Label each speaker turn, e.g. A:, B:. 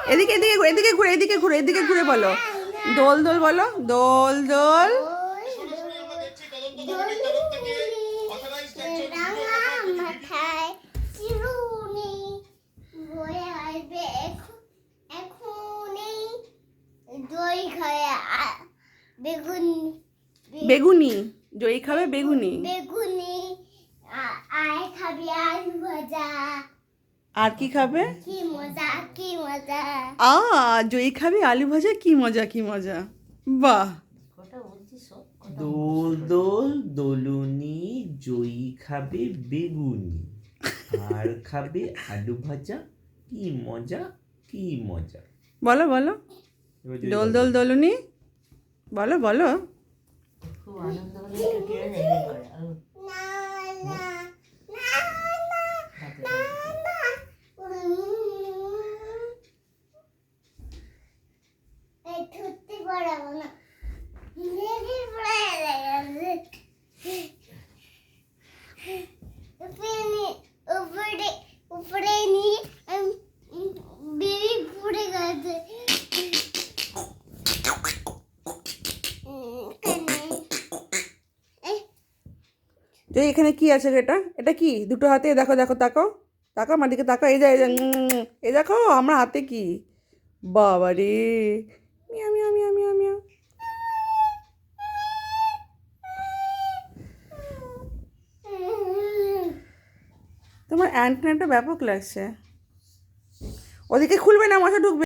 A: এদিকে এদিকে এদিকে ঘুরে এদিকে ঘুরে এদিকে ঘুরে বলো দোল দোল বলো দোল দোল
B: মাথায় চিরুনি বয়ে আসবে এখনই দই খায় বেগুন
A: বেগুনি জয়ী খাবে বেগুনি
B: বেগুনি আয় খাবি আলু ভাজা
A: আর কি খাবে
B: কি মজা কি মজা
A: জয়ী খাবে আলু ভাজা কি মজা কি মজা বাহ
C: দোল দোল দোলুনি জয়ী খাবে বেগুনি আর খাবে আলু ভাজা কি মজা কি মজা
A: বলো বলো দোল দোল দোলুনি বলো বলো
D: খুব আনন্দ হলে কে নেমে করে
B: না না এই ঠুট্টি পড়াবো না মেরে পড়ে উপরে উপরে নিয়ে বেবি পড়ে গেছে
A: জয়ী এখানে কি আছে এটা এটা কি দুটো হাতে দেখো দেখো তাকাও তাকাও আমার দিকে তাকাও এই যে এই দেখো আমার হাতে কি বাবা রে মিয়া মিয়া মিয়া মিয়া মিয়া তোমার অ্যান্টেনাটা ব্যাপক লাগছে ওদিকে খুলবে না মশা ঢুকবে